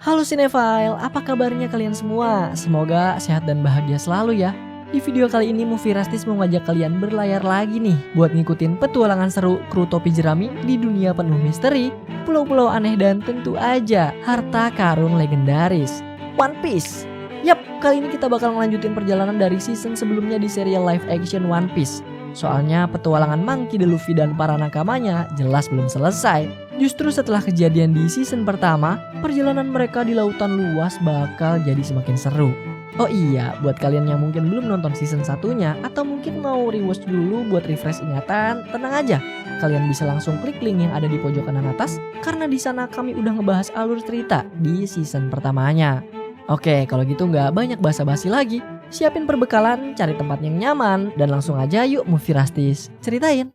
Halo Cinephile, apa kabarnya kalian semua? Semoga sehat dan bahagia selalu ya. Di video kali ini Movie Rastis mau ngajak kalian berlayar lagi nih buat ngikutin petualangan seru kru topi jerami di dunia penuh misteri, pulau-pulau aneh dan tentu aja harta karun legendaris. One Piece. Yap, kali ini kita bakal ngelanjutin perjalanan dari season sebelumnya di serial live action One Piece. Soalnya petualangan Monkey D. Luffy dan para nakamanya jelas belum selesai. Justru setelah kejadian di season pertama, perjalanan mereka di lautan luas bakal jadi semakin seru. Oh iya, buat kalian yang mungkin belum nonton season satunya atau mungkin mau rewatch dulu buat refresh ingatan, tenang aja. Kalian bisa langsung klik link yang ada di pojok kanan atas karena di sana kami udah ngebahas alur cerita di season pertamanya. Oke, kalau gitu nggak banyak basa-basi lagi. Siapin perbekalan, cari tempat yang nyaman, dan langsung aja yuk Movie Rastis ceritain.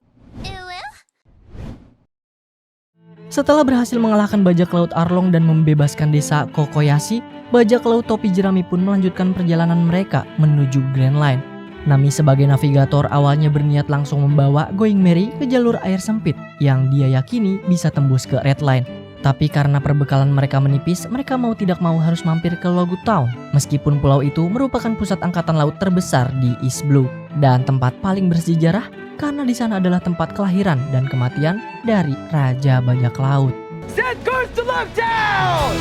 Setelah berhasil mengalahkan bajak laut Arlong dan membebaskan desa Kokoyashi, bajak laut topi jerami pun melanjutkan perjalanan mereka menuju Grand Line. Nami sebagai navigator awalnya berniat langsung membawa Going Merry ke jalur air sempit yang dia yakini bisa tembus ke Red Line. Tapi karena perbekalan mereka menipis, mereka mau tidak mau harus mampir ke Logut Town. Meskipun pulau itu merupakan pusat angkatan laut terbesar di East Blue dan tempat paling bersejarah karena di sana adalah tempat kelahiran dan kematian dari Raja Bajak Laut. Set course to Lockdown!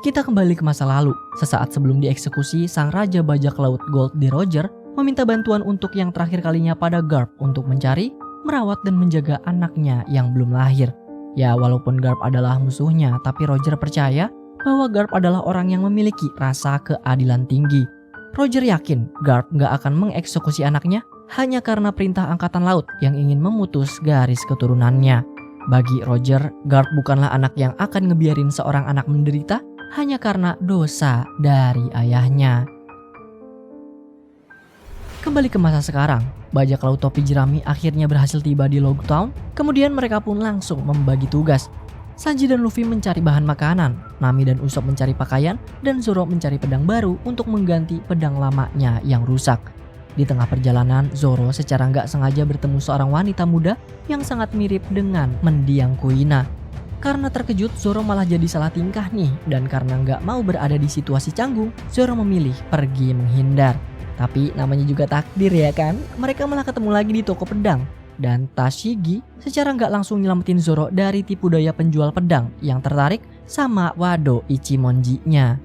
Kita kembali ke masa lalu. Sesaat sebelum dieksekusi, sang Raja Bajak Laut Gold D. Roger meminta bantuan untuk yang terakhir kalinya pada Garp untuk mencari, merawat dan menjaga anaknya yang belum lahir. Ya, walaupun Garp adalah musuhnya, tapi Roger percaya bahwa Garp adalah orang yang memiliki rasa keadilan tinggi. Roger yakin Garp gak akan mengeksekusi anaknya hanya karena perintah angkatan laut yang ingin memutus garis keturunannya. Bagi Roger, Garp bukanlah anak yang akan ngebiarin seorang anak menderita hanya karena dosa dari ayahnya. Kembali ke masa sekarang, bajak laut topi jerami akhirnya berhasil tiba di Logut Town. Kemudian mereka pun langsung membagi tugas. Sanji dan Luffy mencari bahan makanan, Nami dan Usopp mencari pakaian, dan Zoro mencari pedang baru untuk mengganti pedang lamanya yang rusak. Di tengah perjalanan, Zoro secara nggak sengaja bertemu seorang wanita muda yang sangat mirip dengan mendiang Kuina. Karena terkejut, Zoro malah jadi salah tingkah nih, dan karena nggak mau berada di situasi canggung, Zoro memilih pergi menghindar. Tapi namanya juga takdir ya kan, mereka malah ketemu lagi di toko pedang. Dan Tashigi secara nggak langsung nyelamatin Zoro dari tipu daya penjual pedang yang tertarik sama Wado Ichimonji-nya.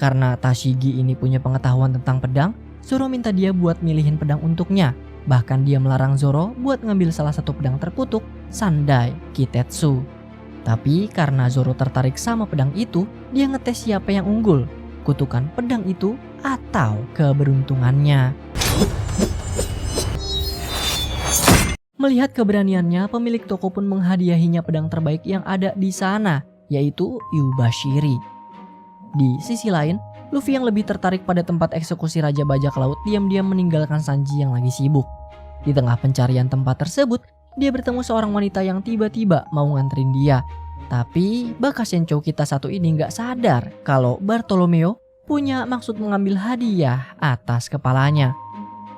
Karena Tashigi ini punya pengetahuan tentang pedang, Zoro minta dia buat milihin pedang untuknya. Bahkan dia melarang Zoro buat ngambil salah satu pedang terkutuk, Sandai Kitetsu. Tapi karena Zoro tertarik sama pedang itu, dia ngetes siapa yang unggul, kutukan pedang itu atau keberuntungannya. Melihat keberaniannya, pemilik toko pun menghadiahinya pedang terbaik yang ada di sana, yaitu Yubashiri. Di sisi lain, Luffy yang lebih tertarik pada tempat eksekusi Raja Bajak Laut diam-diam meninggalkan Sanji yang lagi sibuk. Di tengah pencarian tempat tersebut, dia bertemu seorang wanita yang tiba-tiba mau nganterin dia. Tapi bakas Senchou kita satu ini nggak sadar kalau Bartolomeo punya maksud mengambil hadiah atas kepalanya.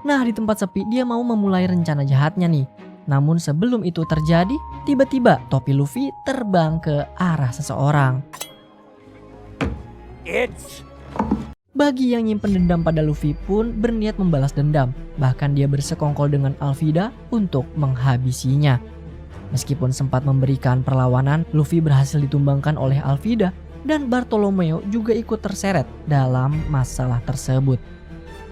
Nah, di tempat sepi dia mau memulai rencana jahatnya nih. Namun sebelum itu terjadi, tiba-tiba topi Luffy terbang ke arah seseorang. Bagi yang nyimpen dendam pada Luffy pun berniat membalas dendam. Bahkan dia bersekongkol dengan Alvida untuk menghabisinya. Meskipun sempat memberikan perlawanan, Luffy berhasil ditumbangkan oleh Alvida dan Bartolomeo juga ikut terseret dalam masalah tersebut.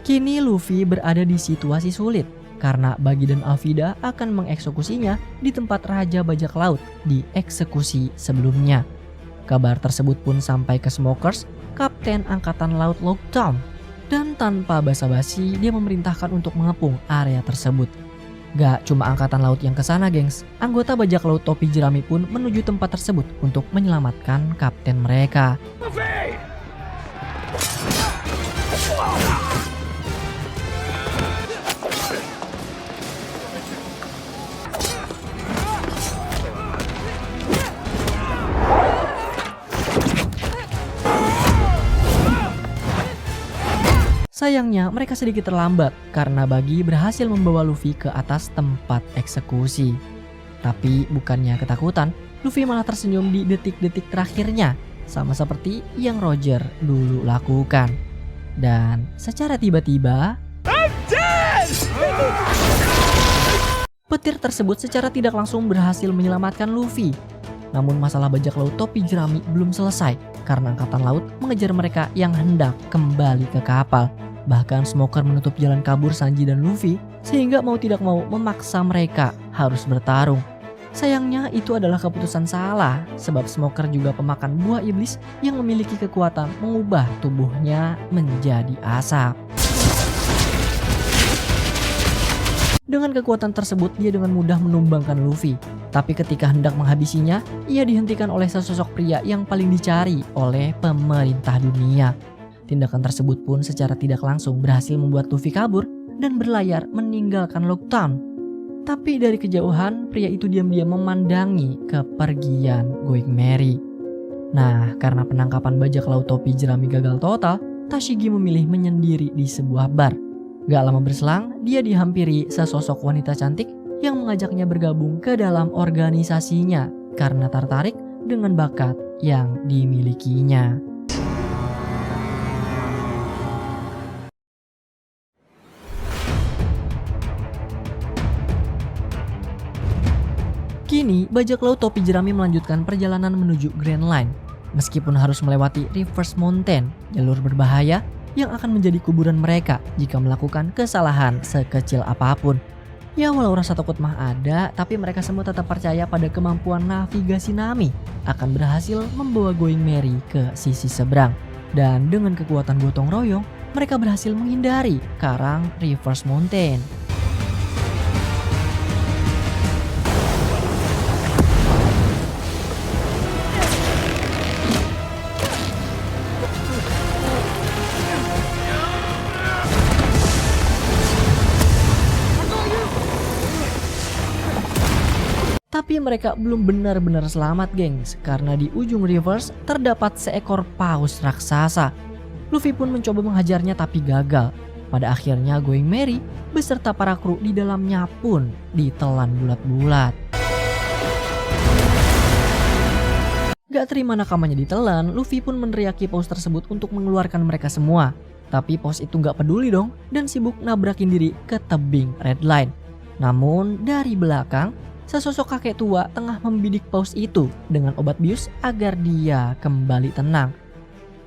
Kini Luffy berada di situasi sulit karena Buggy dan Alvida akan mengeksekusinya di tempat Raja Bajak Laut di eksekusi sebelumnya. Kabar tersebut pun sampai ke Smokers, Kapten Angkatan Laut Logut Town, dan tanpa basa-basi dia memerintahkan untuk mengepung area tersebut. Gak cuma Angkatan Laut yang kesana gengs, anggota bajak laut topi jerami pun menuju tempat tersebut untuk menyelamatkan kapten mereka. Sayangnya mereka sedikit terlambat karena Buggy berhasil membawa Luffy ke atas tempat eksekusi. Tapi bukannya ketakutan, Luffy malah tersenyum di detik-detik terakhirnya, sama seperti yang Roger dulu lakukan. Dan secara tiba-tiba, petir tersebut secara tidak langsung berhasil menyelamatkan Luffy. Namun masalah bajak laut topi jerami belum selesai karena angkatan laut mengejar mereka yang hendak kembali ke kapal. Bahkan Smoker menutup jalan kabur Sanji dan Luffy sehingga mau tidak mau memaksa mereka harus bertarung. Sayangnya itu adalah keputusan salah sebab Smoker juga pemakan buah iblis yang memiliki kekuatan mengubah tubuhnya menjadi asap. Dengan kekuatan tersebut dia dengan mudah menumbangkan Luffy. Tapi ketika hendak menghabisinya, ia dihentikan oleh sesosok pria yang paling dicari oleh pemerintah dunia. Tindakan tersebut pun secara tidak langsung berhasil membuat Luffy kabur dan berlayar meninggalkan Lockdown. Tapi dari kejauhan, pria itu diam-diam memandangi kepergian Going Merry. Nah, karena penangkapan bajak laut topi jerami gagal total, Tashigi memilih menyendiri di sebuah bar. Gak lama berselang, dia dihampiri sesosok wanita cantik yang mengajaknya bergabung ke dalam organisasinya karena tertarik dengan bakat yang dimilikinya. Kini, bajak laut topi jerami melanjutkan perjalanan menuju Grand Line. Meskipun harus melewati Reverse Mountain, jalur berbahaya yang akan menjadi kuburan mereka jika melakukan kesalahan sekecil apapun. Ya walau rasa takut mah ada, tapi mereka semua tetap percaya pada kemampuan navigasi Nami akan berhasil membawa Going Merry ke sisi seberang. Dan dengan kekuatan gotong royong, mereka berhasil menghindari karang Reverse Mountain. Tapi mereka belum benar-benar selamat gengs, karena di ujung reverse terdapat seekor paus raksasa. Luffy pun mencoba menghajarnya tapi gagal. Pada akhirnya Going Merry beserta para kru di dalamnya pun ditelan bulat-bulat. Gak terima nakamanya ditelan, Luffy pun meneriaki paus tersebut untuk mengeluarkan mereka semua. Tapi paus itu gak peduli dong dan sibuk nabrakin diri ke tebing Red Line. Namun dari belakang, sesosok kakek tua tengah membidik paus itu dengan obat bius agar dia kembali tenang.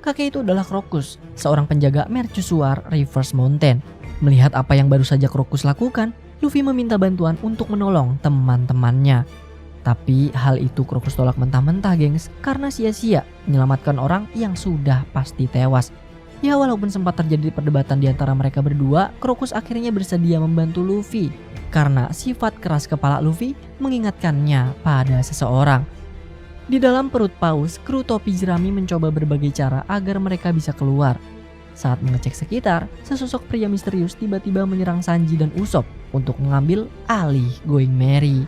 Kakek itu adalah Crocus, seorang penjaga mercusuar Reverse Mountain. Melihat apa yang baru saja Crocus lakukan, Luffy meminta bantuan untuk menolong teman-temannya. Tapi hal itu Crocus tolak mentah-mentah gengs, karena sia-sia menyelamatkan orang yang sudah pasti tewas. Ya walaupun sempat terjadi perdebatan di antara mereka berdua, Crocus akhirnya bersedia membantu Luffy karena sifat keras kepala Luffy mengingatkannya pada seseorang. Di dalam perut paus, kru topi jerami mencoba berbagai cara agar mereka bisa keluar. Saat mengecek sekitar, sesosok pria misterius tiba-tiba menyerang Sanji dan Usopp untuk mengambil alih Going Merry.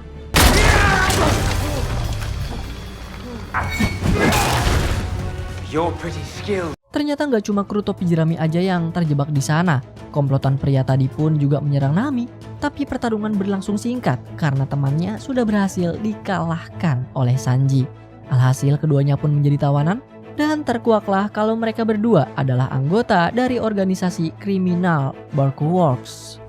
You're pretty skilled. Ternyata nggak cuma kru topi jerami aja yang terjebak di sana. Komplotan pria tadi pun juga menyerang Nami. Tapi pertarungan berlangsung singkat karena temannya sudah berhasil dikalahkan oleh Sanji. Alhasil keduanya pun menjadi tawanan dan terkuaklah kalau mereka berdua adalah anggota dari organisasi kriminal Barkworks.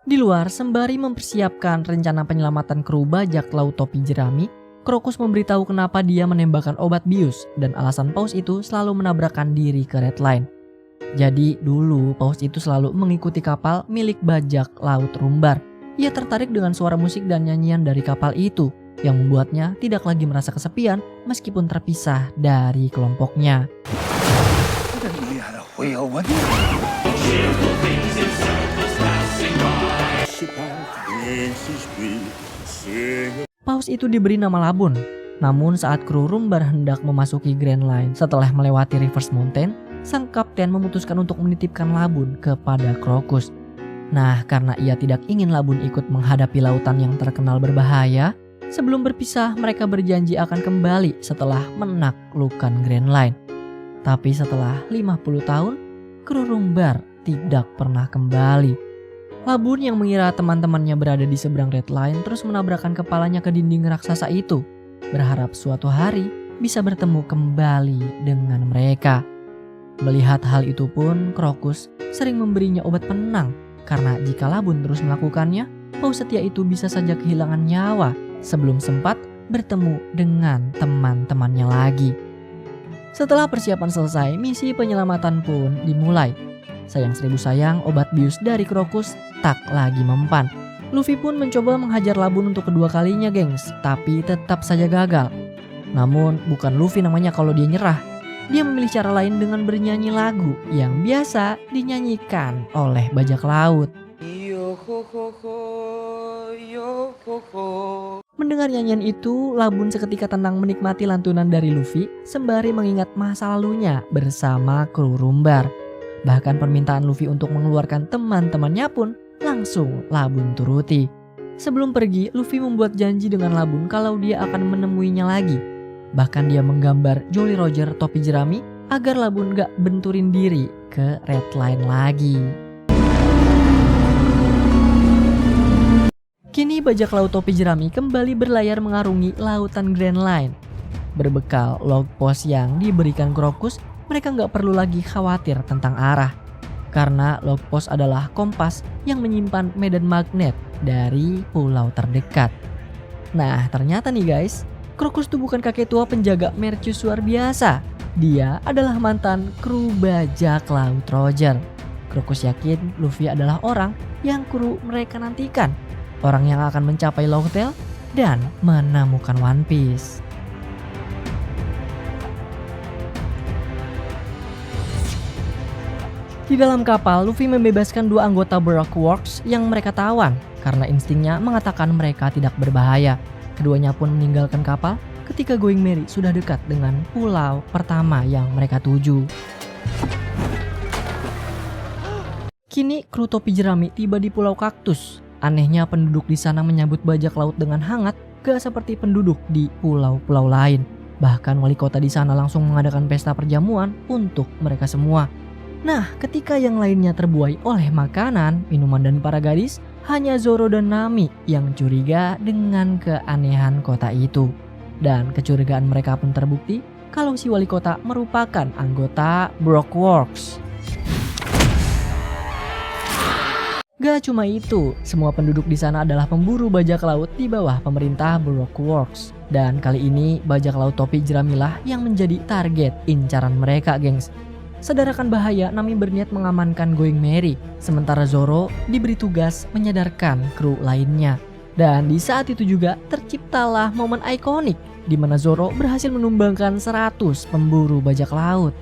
Di luar, sembari mempersiapkan rencana penyelamatan kru bajak laut topi jerami, Crocus memberitahu kenapa dia menembakkan obat bius dan alasan paus itu selalu menabrakkan diri ke Red Line. Jadi dulu paus itu selalu mengikuti kapal milik bajak laut Rumbar. Ia tertarik dengan suara musik dan nyanyian dari kapal itu yang membuatnya tidak lagi merasa kesepian meskipun terpisah dari kelompoknya. Paus itu diberi nama Labun. Namun saat kru Rumbar hendak memasuki Grand Line setelah melewati Reverse Mountain, sang kapten memutuskan untuk menitipkan Labun kepada Crocus. Nah, karena ia tidak ingin Labun ikut menghadapi lautan yang terkenal berbahaya, sebelum berpisah mereka berjanji akan kembali setelah menaklukkan Grand Line. Tapi setelah 50 tahun, kru Rumbar tidak pernah kembali. Labun yang mengira teman-temannya berada di seberang red line terus menabrakkan kepalanya ke dinding raksasa itu, berharap suatu hari bisa bertemu kembali dengan mereka. Melihat hal itu pun, Krokus sering memberinya obat penenang, karena jika Labun terus melakukannya, paus setia itu bisa saja kehilangan nyawa sebelum sempat bertemu dengan teman-temannya lagi. Setelah persiapan selesai, misi penyelamatan pun dimulai. Sayang seribu sayang, obat bius dari Krokus tak lagi mempan. Luffy pun mencoba menghajar Labun untuk kedua kalinya, gengs, tapi tetap saja gagal. Namun bukan Luffy namanya kalau dia nyerah. Dia memilih cara lain dengan bernyanyi lagu yang biasa dinyanyikan oleh bajak laut. Mendengar nyanyian itu, Labun seketika tenang menikmati lantunan dari Luffy sembari mengingat masa lalunya bersama kru Rumbar. Bahkan permintaan Luffy untuk mengeluarkan teman-temannya pun langsung Labun turuti. Sebelum pergi, Luffy membuat janji dengan Labun kalau dia akan menemuinya lagi. Bahkan dia menggambar Jolly Roger topi jerami agar Labun gak benturin diri ke red line lagi. Kini bajak laut topi jerami kembali berlayar mengarungi lautan Grand Line. Berbekal log post yang diberikan Krokus, mereka nggak perlu lagi khawatir tentang arah. Karena log post adalah kompas yang menyimpan medan magnet dari pulau terdekat. Nah ternyata nih guys, Krokus tuh bukan kakek tua penjaga mercusuar biasa. Dia adalah mantan kru bajak laut Roger. Krokus yakin Luffy adalah orang yang kru mereka nantikan. Orang yang akan mencapai Longtail dan menemukan One Piece. Di dalam kapal, Luffy membebaskan dua anggota Baroque Works yang mereka tawan karena instingnya mengatakan mereka tidak berbahaya. Keduanya pun meninggalkan kapal ketika Going Merry sudah dekat dengan pulau pertama yang mereka tuju. Kini kru topi jerami tiba di Pulau Kaktus. Anehnya penduduk di sana menyambut bajak laut dengan hangat, gak seperti penduduk di pulau-pulau lain. Bahkan wali kota di sana langsung mengadakan pesta perjamuan untuk mereka semua. Nah, ketika yang lainnya terbuai oleh makanan, minuman dan para gadis, hanya Zoro dan Nami yang curiga dengan keanehan kota itu. Dan kecurigaan mereka pun terbukti kalau si wali kota merupakan anggota Baroque Works. Gak cuma itu, semua penduduk di sana adalah pemburu bajak laut di bawah pemerintah Baroque Works. Dan kali ini bajak laut topi jeramilah yang menjadi target incaran mereka, gengs. Sedarakan bahaya, Nami berniat mengamankan Going Merry, sementara Zoro diberi tugas menyadarkan kru lainnya. Dan di saat itu juga terciptalah momen ikonik di mana Zoro berhasil menumbangkan 100 pemburu bajak laut.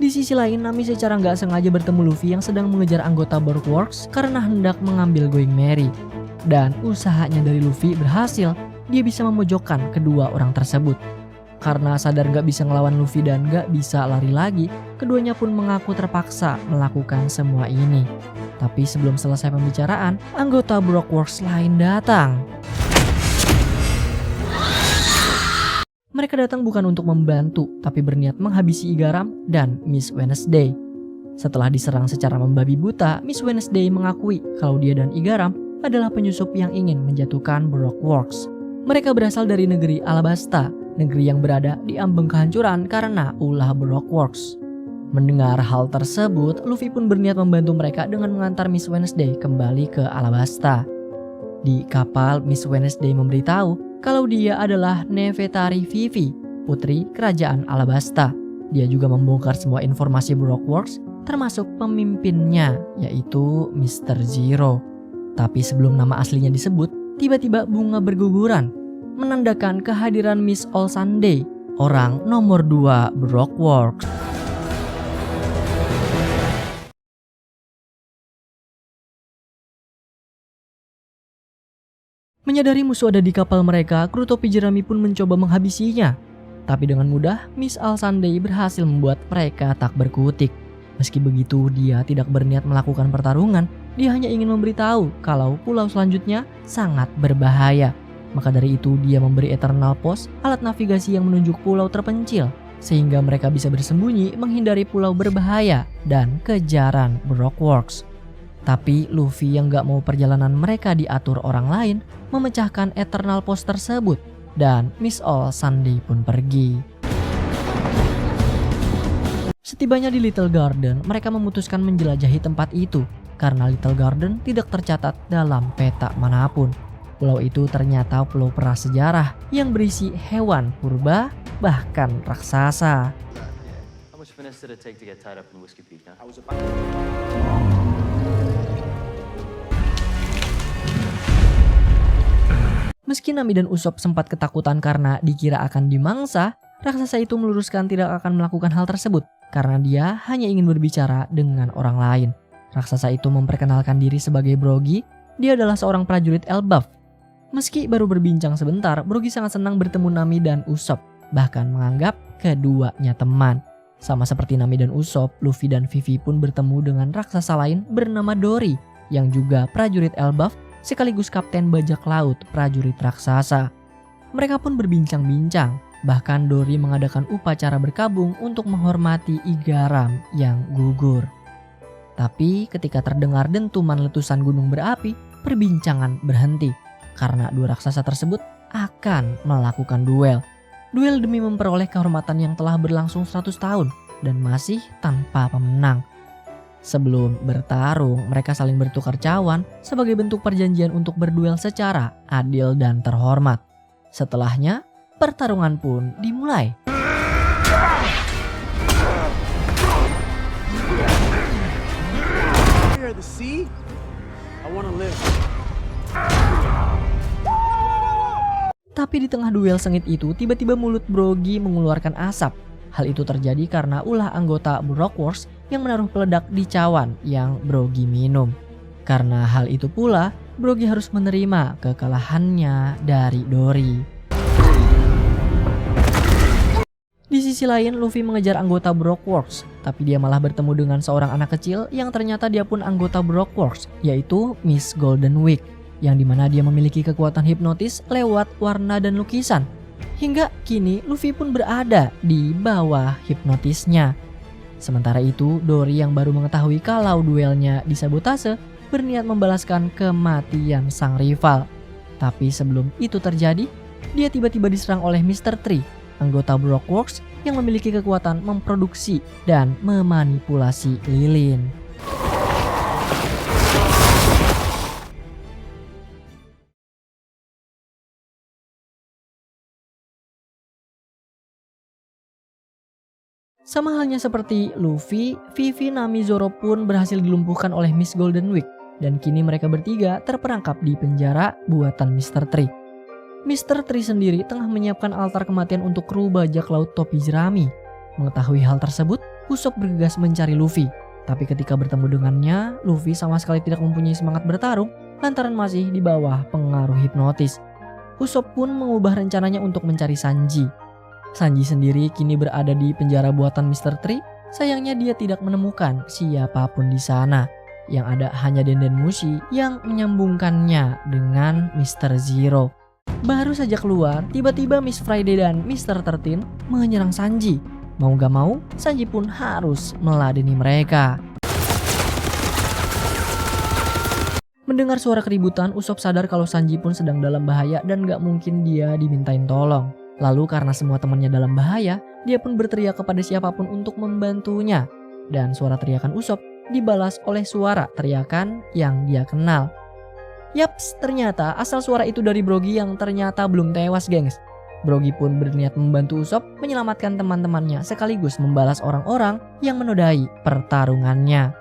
Di sisi lain, Nami secara nggak sengaja bertemu Luffy yang sedang mengejar anggota Baroque Works karena hendak mengambil Going Merry. Dan usahanya dari Luffy berhasil, dia bisa memojokkan kedua orang tersebut. Karena sadar nggak bisa ngelawan Luffy dan nggak bisa lari lagi, keduanya pun mengaku terpaksa melakukan semua ini. Tapi sebelum selesai pembicaraan, anggota Baroque Works lain datang. Mereka datang bukan untuk membantu, tapi berniat menghabisi Igaram dan Miss Wednesday. Setelah diserang secara membabi buta, Miss Wednesday mengakui kalau dia dan Igaram adalah penyusup yang ingin menjatuhkan Baroque Works. Mereka berasal dari negeri Alabasta, negeri yang berada di ambang kehancuran karena ulah Baroque Works. Mendengar hal tersebut, Luffy pun berniat membantu mereka dengan mengantar Miss Wednesday kembali ke Alabasta. Di kapal, Miss Wednesday memberitahu kalau dia adalah Nefertari Vivi, putri kerajaan Alabasta. Dia juga membongkar semua informasi Baroque Works termasuk pemimpinnya yaitu Mr. Zero. Tapi sebelum nama aslinya disebut, tiba-tiba bunga berguguran, menandakan kehadiran Miss All Sunday, orang nomor 2 Brockworks. Menyadari musuh ada di kapal mereka, kru topi jerami pun mencoba menghabisinya. Tapi dengan mudah, Miss All Sunday berhasil membuat mereka tak berkutik. Meski begitu, dia tidak berniat melakukan pertarungan. Dia hanya ingin memberitahu kalau pulau selanjutnya sangat berbahaya. Maka dari itu, dia memberi Eternal Post, alat navigasi yang menunjuk pulau terpencil, sehingga mereka bisa bersembunyi menghindari pulau berbahaya dan kejaran Brockworks. Tapi Luffy yang gak mau perjalanan mereka diatur orang lain, memecahkan Eternal Post tersebut, dan Miss All Sunday pun pergi. Setibanya di Little Garden, mereka memutuskan menjelajahi tempat itu, karena Little Garden tidak tercatat dalam peta manapun. Pulau itu ternyata pulau prasejarah yang berisi hewan purba, bahkan raksasa. How much finesse did it take to get tied up in Whiskey Peak, huh? Meski Nami dan Usopp sempat ketakutan karena dikira akan dimangsa, raksasa itu meluruskan tidak akan melakukan hal tersebut karena dia hanya ingin berbicara dengan orang lain. Raksasa itu memperkenalkan diri sebagai Brogy. Dia adalah seorang prajurit Elbaf. Meski baru berbincang sebentar, Brogy sangat senang bertemu Nami dan Usopp, bahkan menganggap keduanya teman. Sama seperti Nami dan Usopp, Luffy dan Vivi pun bertemu dengan raksasa lain bernama Dory, yang juga prajurit Elbaf sekaligus kapten bajak laut prajurit raksasa. Mereka pun berbincang-bincang, bahkan Dory mengadakan upacara berkabung untuk menghormati Igaram yang gugur. Tapi ketika terdengar dentuman letusan gunung berapi, perbincangan berhenti karena dua raksasa tersebut akan melakukan duel. Duel demi memperoleh kehormatan yang telah berlangsung 100 tahun dan masih tanpa pemenang. Sebelum bertarung, mereka saling bertukar cawan sebagai bentuk perjanjian untuk berduel secara adil dan terhormat. Setelahnya, pertarungan pun dimulai. Tapi di tengah duel sengit itu, tiba-tiba mulut Brogy mengeluarkan asap. Hal itu terjadi karena ulah anggota Brockworks yang menaruh peledak di cawan yang Brogy minum. Karena hal itu pula, Brogy harus menerima kekalahannya dari Dory. Di sisi lain, Luffy mengejar anggota Brockworks, tapi dia malah bertemu dengan seorang anak kecil yang ternyata dia pun anggota Brockworks, yaitu Miss Golden Week, yang dimana dia memiliki kekuatan hipnotis lewat warna dan lukisan. Hingga kini Luffy pun berada di bawah hipnotisnya. Sementara itu, Dory yang baru mengetahui kalau duelnya disabotase berniat membalaskan kematian sang rival. Tapi sebelum itu terjadi, dia tiba-tiba diserang oleh Mr. Tree, anggota Brockworks yang memiliki kekuatan memproduksi dan memanipulasi lilin. Sama halnya seperti Luffy, Vivi, Nami, Zoro pun berhasil dilumpuhkan oleh Miss Golden Week dan kini mereka bertiga terperangkap di penjara buatan Mr. Tree. Mr. Tree sendiri tengah menyiapkan altar kematian untuk kru bajak laut topi jerami. Mengetahui hal tersebut, Usopp bergegas mencari Luffy. Tapi ketika bertemu dengannya, Luffy sama sekali tidak mempunyai semangat bertarung lantaran masih di bawah pengaruh hipnotis. Usopp pun mengubah rencananya untuk mencari Sanji. Sanji sendiri kini berada di penjara buatan Mr. Tree. Sayangnya dia tidak menemukan siapapun di sana. Yang ada hanya Denden Mushi yang menyambungkannya dengan Mr. Zero. Baru saja keluar, tiba-tiba Miss Friday dan Mr. 13 menyerang Sanji. Mau gak mau, Sanji pun harus meladeni mereka. Mendengar suara keributan, Usopp sadar kalau Sanji pun sedang dalam bahaya dan gak mungkin dia dimintain tolong. Lalu karena semua temannya dalam bahaya, dia pun berteriak kepada siapapun untuk membantunya. Dan suara teriakan Usopp dibalas oleh suara teriakan yang dia kenal. Yaps, ternyata asal suara itu dari Brogy yang ternyata belum tewas, gengs. Brogy pun berniat membantu Usopp menyelamatkan teman-temannya sekaligus membalas orang-orang yang menodai pertarungannya.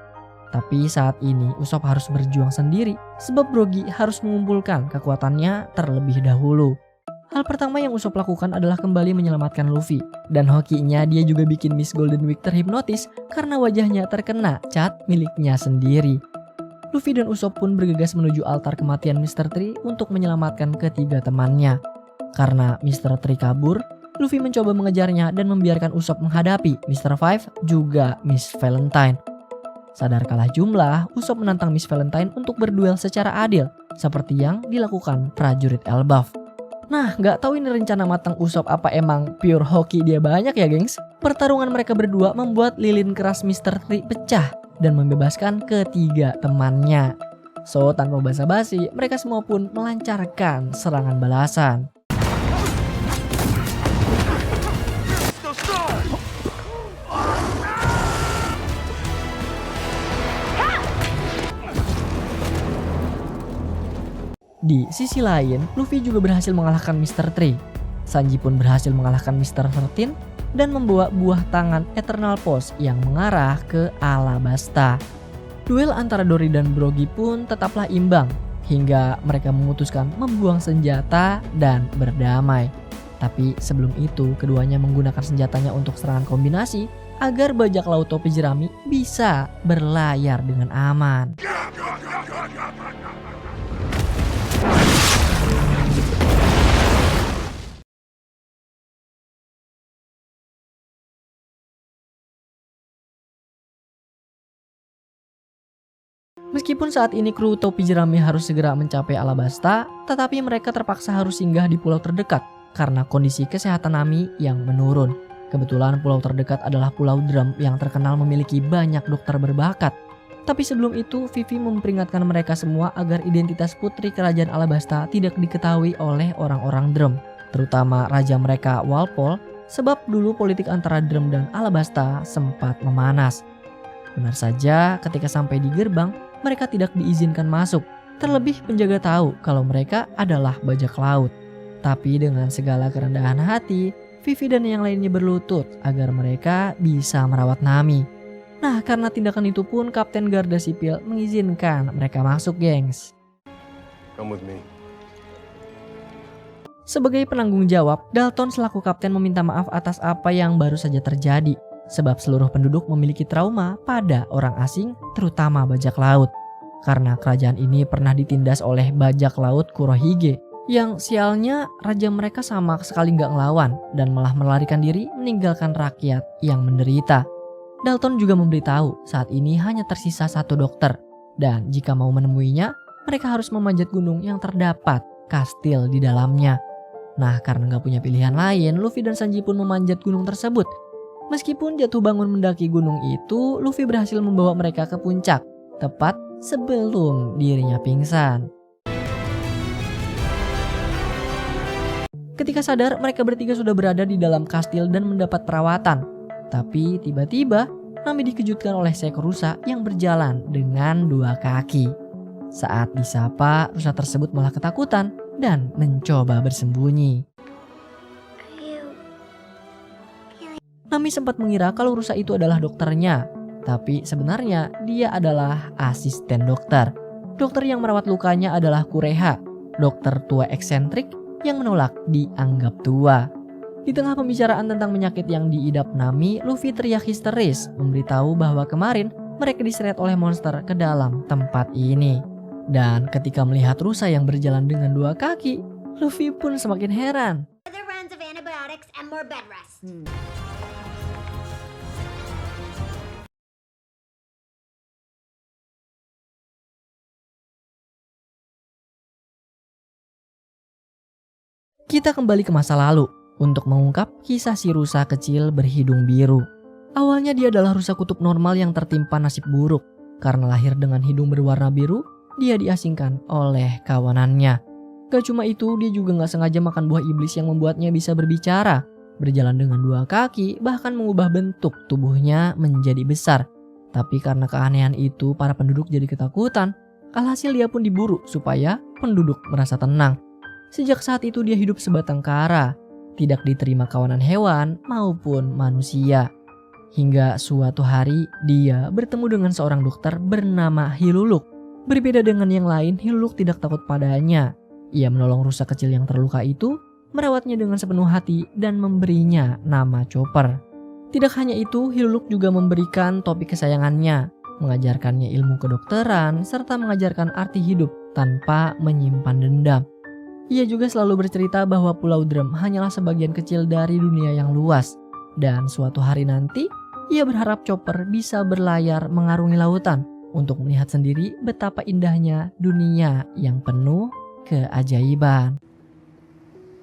Tapi saat ini Usopp harus berjuang sendiri sebab Brogy harus mengumpulkan kekuatannya terlebih dahulu. Hal pertama yang Usopp lakukan adalah kembali menyelamatkan Luffy. Dan hokinya dia juga bikin Miss Golden Week terhipnotis karena wajahnya terkena cat miliknya sendiri. Luffy dan Usopp pun bergegas menuju altar kematian Mr. Tree untuk menyelamatkan ketiga temannya. Karena Mr. Tree kabur, Luffy mencoba mengejarnya dan membiarkan Usopp menghadapi Mr. Five juga Miss Valentine. Sadar kalah jumlah, Usopp menantang Miss Valentine untuk berduel secara adil seperti yang dilakukan prajurit Elbaf. Nah, gak tahu ini rencana matang Usopp apa emang pure hoki dia banyak ya gengs. Pertarungan mereka berdua membuat lilin keras Mr. Tree pecah dan membebaskan ketiga temannya. So, tanpa basa-basi, mereka semua pun melancarkan serangan balasan. Di sisi lain, Luffy juga berhasil mengalahkan Mr. Tree. Sanji pun berhasil mengalahkan Mr. 13 dan membawa buah tangan Eternal Pose yang mengarah ke Alabasta. Duel antara Dory dan Brogy pun tetaplah imbang hingga mereka memutuskan membuang senjata dan berdamai. Tapi sebelum itu, keduanya menggunakan senjatanya untuk serangan kombinasi agar bajak laut topi jerami bisa berlayar dengan aman. Meskipun saat ini kru topi jerami harus segera mencapai Alabasta, tetapi mereka terpaksa harus singgah di pulau terdekat karena kondisi kesehatan Nami yang menurun. Kebetulan pulau terdekat adalah Pulau Drum yang terkenal memiliki banyak dokter berbakat. Tapi sebelum itu, Vivi memperingatkan mereka semua agar identitas putri kerajaan Alabasta tidak diketahui oleh orang-orang Drum, terutama raja mereka Walpole, sebab dulu politik antara Drum dan Alabasta sempat memanas. Benar saja, ketika sampai di gerbang, mereka tidak diizinkan masuk. Terlebih penjaga tahu kalau mereka adalah bajak laut. Tapi dengan segala kerendahan hati, Vivi dan yang lainnya berlutut agar mereka bisa merawat Nami. Nah, karena tindakan itu pun Kapten Garda Sipil mengizinkan mereka masuk, gengs. Come with me. Sebagai penanggung jawab, Dalton selaku kapten meminta maaf atas apa yang baru saja terjadi. Sebab seluruh penduduk memiliki trauma pada orang asing, terutama bajak laut. Karena kerajaan ini pernah ditindas oleh bajak laut Kurohige, yang sialnya raja mereka sama sekali nggak ngelawan dan malah melarikan diri meninggalkan rakyat yang menderita. Dalton juga memberitahu saat ini hanya tersisa satu dokter, dan jika mau menemuinya, mereka harus memanjat gunung yang terdapat kastil di dalamnya. Nah, karena nggak punya pilihan lain, Luffy dan Sanji pun memanjat gunung tersebut. Meskipun jatuh bangun mendaki gunung itu, Luffy berhasil membawa mereka ke puncak, tepat sebelum dirinya pingsan. Ketika sadar, mereka bertiga sudah berada di dalam kastil dan mendapat perawatan. Tapi tiba-tiba, Nami dikejutkan oleh seekor rusa yang berjalan dengan dua kaki. Saat disapa, rusa tersebut malah ketakutan dan mencoba bersembunyi. Nami sempat mengira kalau rusa itu adalah dokternya, tapi sebenarnya dia adalah asisten dokter. Dokter yang merawat lukanya adalah Kureha, dokter tua eksentrik yang menolak dianggap tua. Di tengah pembicaraan tentang penyakit yang diidap Nami, Luffy teriak histeris, memberitahu bahwa kemarin mereka diseret oleh monster ke dalam tempat ini. Dan ketika melihat rusa yang berjalan dengan dua kaki, Luffy pun semakin heran. Kita kembali ke masa lalu untuk mengungkap kisah si rusa kecil berhidung biru. Awalnya dia adalah rusa kutub normal yang tertimpa nasib buruk. Karena lahir dengan hidung berwarna biru, dia diasingkan oleh kawanannya. Gak cuma itu, dia juga gak sengaja makan buah iblis yang membuatnya bisa berbicara, berjalan dengan dua kaki, bahkan mengubah bentuk tubuhnya menjadi besar. Tapi karena keanehan itu, para penduduk jadi ketakutan. Alhasil dia pun diburu supaya penduduk merasa tenang. Sejak saat itu dia hidup sebatang kara. tidak diterima kawanan hewan maupun manusia. Hingga suatu hari dia bertemu dengan seorang dokter bernama Hiluluk. Berbeda dengan yang lain, Hiluluk tidak takut padanya. Ia menolong rusa kecil yang terluka itu, merawatnya dengan sepenuh hati dan memberinya nama Chopper. Tidak hanya itu, Hiluluk juga memberikan topi kesayangannya, mengajarkannya ilmu kedokteran, serta mengajarkan arti hidup tanpa menyimpan dendam. Ia juga selalu bercerita bahwa Pulau Drum hanyalah sebagian kecil dari dunia yang luas. Dan suatu hari nanti, ia berharap Chopper bisa berlayar mengarungi lautan untuk melihat sendiri betapa indahnya dunia yang penuh keajaiban.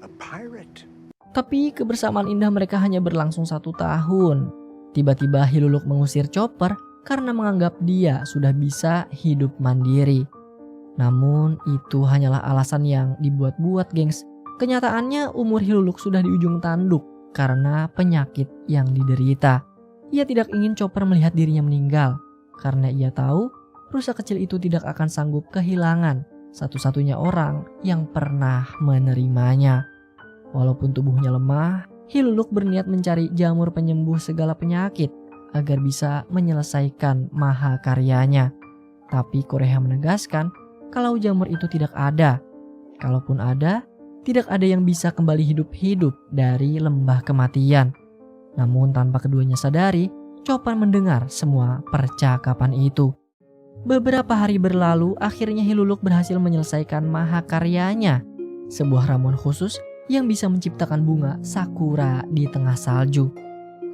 A pirate. Tapi kebersamaan indah mereka hanya berlangsung 1 tahun. Tiba-tiba Hiluluk mengusir Chopper karena menganggap dia sudah bisa hidup mandiri. Namun itu hanyalah alasan yang dibuat-buat, gengs. Kenyataannya umur Hiluluk sudah di ujung tanduk karena penyakit yang diderita. Ia tidak ingin Chopper melihat dirinya meninggal karena ia tahu rusa kecil itu tidak akan sanggup kehilangan satu-satunya orang yang pernah menerimanya. Walaupun tubuhnya lemah, Hiluluk berniat mencari jamur penyembuh segala penyakit agar bisa menyelesaikan mahakaryanya. Tapi Kureha menegaskan kalau jamur itu tidak ada. Kalaupun ada, tidak ada yang bisa kembali hidup-hidup dari lembah kematian. Namun tanpa keduanya sadari, Chopper mendengar semua percakapan itu. Beberapa hari berlalu, akhirnya Hiluluk berhasil menyelesaikan mahakaryanya, sebuah ramuan khusus yang bisa menciptakan bunga sakura di tengah salju.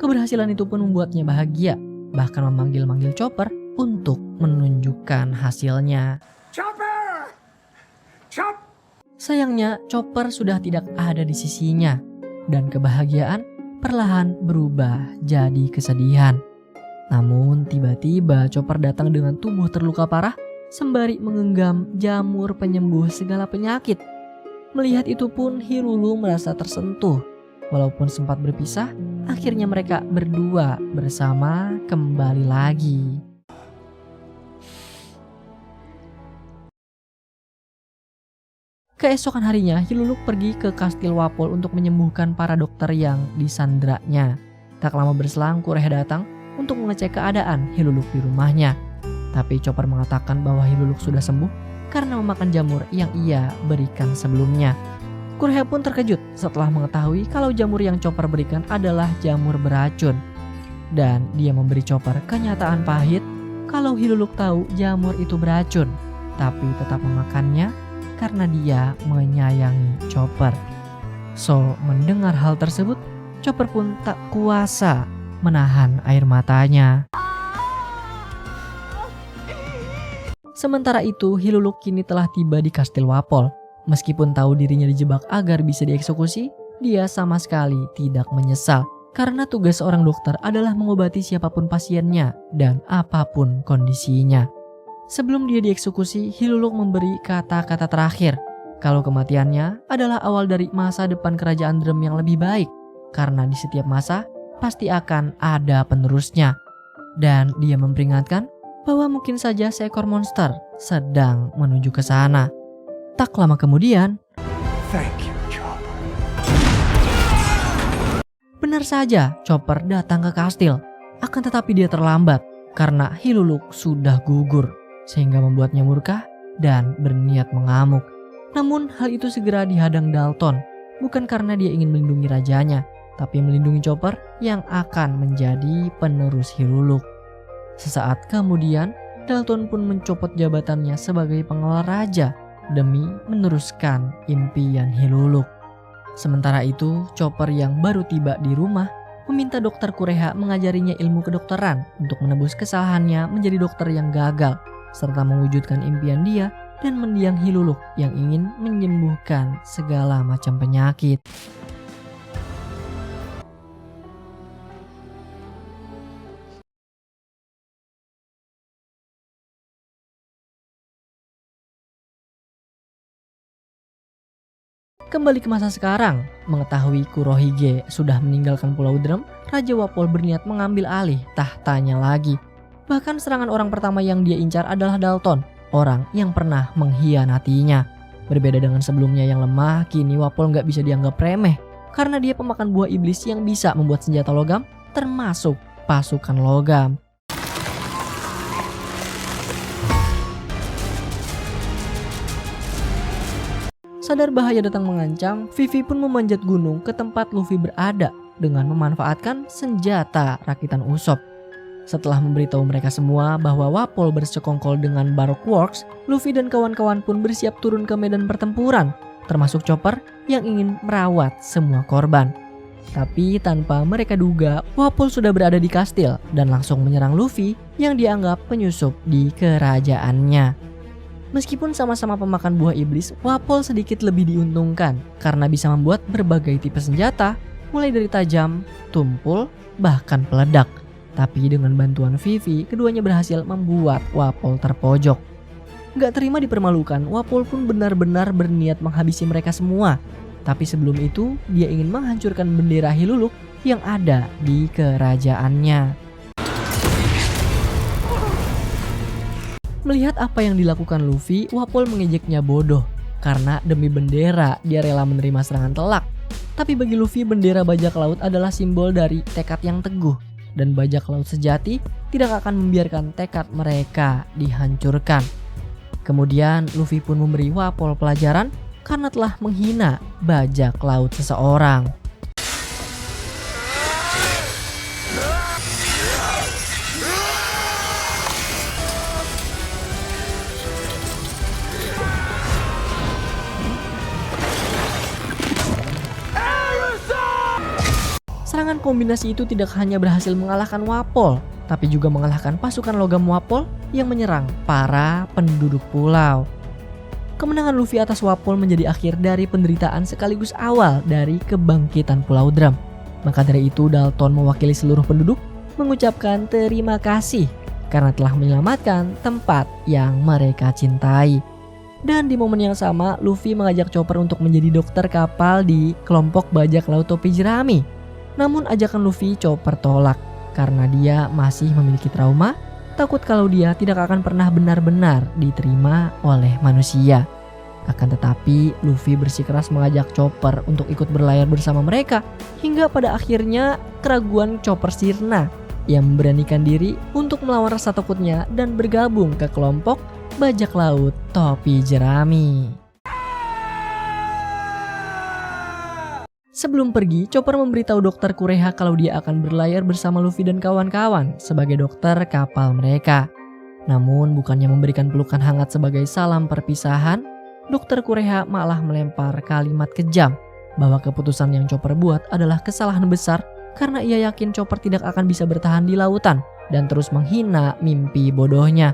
Keberhasilan itu pun membuatnya bahagia, bahkan memanggil-manggil Chopper untuk menunjukkan hasilnya. Chopper! Chop! Sayangnya, Chopper sudah tidak ada di sisinya, dan kebahagiaan perlahan berubah jadi kesedihan. Namun tiba-tiba Chopper datang dengan tubuh terluka parah sembari menggenggam jamur penyembuh segala penyakit. Melihat itu pun Hilulu merasa tersentuh. Walaupun sempat berpisah, akhirnya mereka berdua bersama kembali lagi. Keesokan harinya, Hiluluk pergi ke Kastil Wapol untuk menyembuhkan para dokter yang disandranya. Tak lama berselang, Kureha datang untuk mengecek keadaan Hiluluk di rumahnya. Tapi Chopper mengatakan bahwa Hiluluk sudah sembuh karena memakan jamur yang ia berikan sebelumnya. Kureha pun terkejut setelah mengetahui kalau jamur yang Chopper berikan adalah jamur beracun. Dan dia memberi Chopper kenyataan pahit kalau Hiluluk tahu jamur itu beracun, tapi tetap memakannya karena dia menyayangi Chopper. So, mendengar hal tersebut, Chopper pun tak kuasa menahan air matanya. Sementara itu, Hiluluk kini telah tiba di Kastil Wapol. Meskipun tahu dirinya dijebak agar bisa dieksekusi, dia sama sekali tidak menyesal. Karena tugas seorang dokter adalah mengobati siapapun pasiennya dan apapun kondisinya. Sebelum dia dieksekusi, Hiluluk memberi kata-kata terakhir kalau kematiannya adalah awal dari masa depan kerajaan Drum yang lebih baik, karena di setiap masa pasti akan ada penerusnya. Dan dia memperingatkan bahwa mungkin saja seekor monster sedang menuju ke sana. Tak lama kemudian, Thank you, Chopper. benar saja Chopper datang ke kastil. Akan tetapi dia terlambat karena Hiluluk sudah gugur, sehingga membuatnya murka dan berniat mengamuk. Namun hal itu segera dihadang Dalton, bukan karena dia ingin melindungi rajanya, tapi melindungi Chopper yang akan menjadi penerus Hiluluk. Sesaat kemudian, Dalton pun mencopot jabatannya sebagai pengawal raja demi meneruskan impian Hiluluk. Sementara itu, Chopper yang baru tiba di rumah meminta dokter Kureha mengajarinya ilmu kedokteran untuk menebus kesalahannya menjadi dokter yang gagal, serta mewujudkan impian dia dan mendiang Hiluluk yang ingin menyembuhkan segala macam penyakit. Kembali ke masa sekarang, mengetahui Kurohige sudah meninggalkan Pulau Drum, Raja Wapol berniat mengambil alih tahtanya lagi. Bahkan serangan orang pertama yang dia incar adalah Dalton, orang yang pernah mengkhianatinya. Berbeda dengan sebelumnya yang lemah, kini Wapol nggak bisa dianggap remeh karena dia pemakan buah iblis yang bisa membuat senjata logam termasuk pasukan logam. Sadar bahaya datang mengancam, Vivi pun memanjat gunung ke tempat Luffy berada dengan memanfaatkan senjata rakitan Usopp. Setelah memberitahu mereka semua bahwa Wapol bersekongkol dengan Baroque Works, Luffy dan kawan-kawan pun bersiap turun ke medan pertempuran, termasuk Chopper yang ingin merawat semua korban. Tapi tanpa mereka duga, Wapol sudah berada di kastil dan langsung menyerang Luffy yang dianggap penyusup di kerajaannya. Meskipun sama-sama pemakan buah iblis, Wapol sedikit lebih diuntungkan karena bisa membuat berbagai tipe senjata, mulai dari tajam, tumpul, bahkan peledak. Tapi dengan bantuan Vivi, keduanya berhasil membuat Wapol terpojok. Gak terima dipermalukan, Wapol pun benar-benar berniat menghabisi mereka semua. Tapi sebelum itu, dia ingin menghancurkan bendera Hiluluk yang ada di kerajaannya. Melihat apa yang dilakukan Luffy, Wapol mengejeknya bodoh. Karena demi bendera, dia rela menerima serangan telak. Tapi bagi Luffy, bendera bajak laut adalah simbol dari tekad yang teguh. Dan bajak laut sejati tidak akan membiarkan tekad mereka dihancurkan. Kemudian Luffy pun memberi Wapol pelajaran karena telah menghina bajak laut seseorang. Serangan kombinasi itu tidak hanya berhasil mengalahkan Wapol, tapi juga mengalahkan pasukan logam Wapol yang menyerang para penduduk pulau. Kemenangan Luffy atas Wapol menjadi akhir dari penderitaan sekaligus awal dari kebangkitan Pulau Drum. Maka dari itu Dalton mewakili seluruh penduduk mengucapkan terima kasih karena telah menyelamatkan tempat yang mereka cintai. Dan di momen yang sama, Luffy mengajak Chopper untuk menjadi dokter kapal di kelompok bajak laut topi jerami. Namun ajakan Luffy Chopper tolak karena dia masih memiliki trauma, takut kalau dia tidak akan pernah benar-benar diterima oleh manusia. Akan tetapi Luffy bersikeras mengajak Chopper untuk ikut berlayar bersama mereka, hingga pada akhirnya keraguan Chopper sirna. Ia memberanikan diri untuk melawan rasa takutnya dan bergabung ke kelompok bajak laut topi jerami. Sebelum pergi, Chopper memberitahu Dokter Kureha kalau dia akan berlayar bersama Luffy dan kawan-kawan sebagai dokter kapal mereka. Namun bukannya memberikan pelukan hangat sebagai salam perpisahan, Dokter Kureha malah melempar kalimat kejam bahwa keputusan yang Chopper buat adalah kesalahan besar karena ia yakin Chopper tidak akan bisa bertahan di lautan dan terus menghina mimpi bodohnya.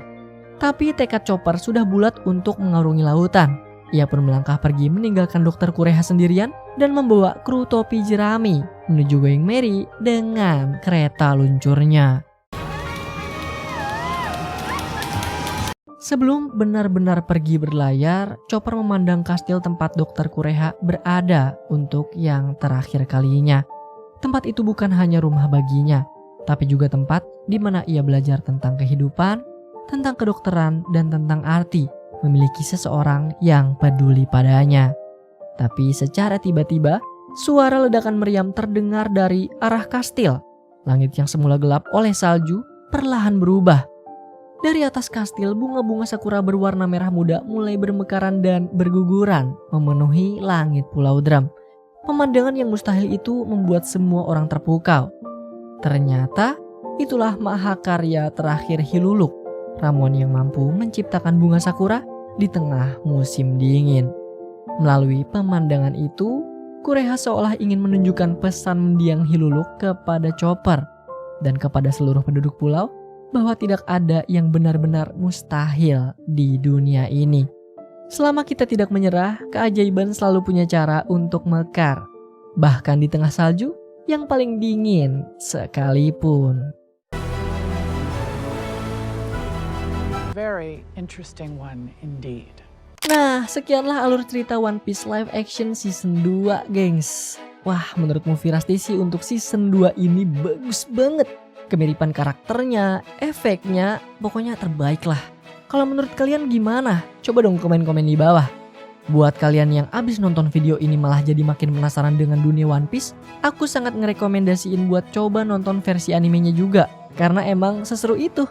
Tapi tekad Chopper sudah bulat untuk mengarungi lautan. Ia pun melangkah pergi meninggalkan Dokter Kureha sendirian dan membawa kru topi jerami menuju Going Merry dengan kereta luncurnya. Sebelum benar-benar pergi berlayar, Chopper memandang kastil tempat Dokter Kureha berada untuk yang terakhir kalinya. Tempat itu bukan hanya rumah baginya, tapi juga tempat di mana ia belajar tentang kehidupan, tentang kedokteran, dan tentang arti memiliki seseorang yang peduli padanya. Tapi secara tiba-tiba, suara ledakan meriam terdengar dari arah kastil. Langit yang semula gelap oleh salju perlahan berubah. Dari atas kastil, bunga-bunga sakura berwarna merah muda mulai bermekaran dan berguguran memenuhi langit Pulau Drum. Pemandangan yang mustahil itu membuat semua orang terpukau. Ternyata itulah mahakarya terakhir Hiluluk, ramuan yang mampu menciptakan bunga sakura di tengah musim dingin. Melalui pemandangan itu, Kureha seolah ingin menunjukkan pesan mendiang Hiluluk kepada Chopper dan kepada seluruh penduduk pulau bahwa tidak ada yang benar-benar mustahil di dunia ini. Selama kita tidak menyerah, keajaiban selalu punya cara untuk mekar, bahkan di tengah salju yang paling dingin sekalipun. Very interesting one indeed. Nah, sekianlah alur cerita One Piece live action season 2, gengs. Wah, menurut Movie Rasti sih untuk season 2 ini bagus banget. Kemiripan karakternya, efeknya, pokoknya terbaik lah. Kalau menurut kalian gimana? Coba dong komen-komen di bawah. Buat kalian yang abis nonton video ini malah jadi makin penasaran dengan dunia One Piece, aku sangat ngerekomendasiin buat coba nonton versi animenya juga. Karena emang seseru itu.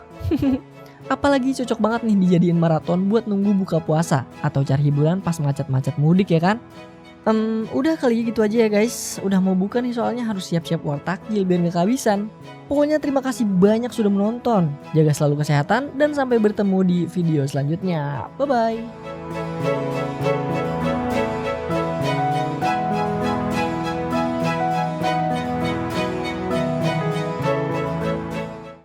Apalagi cocok banget nih dijadiin maraton buat nunggu buka puasa atau cari hiburan pas macet-macet mudik ya kan. Udah kali gitu aja ya guys. Udah mau buka nih soalnya harus siap-siap war takjil biar gak kehabisan. Pokoknya terima kasih banyak sudah menonton. Jaga selalu kesehatan dan sampai bertemu di video selanjutnya. Bye-bye.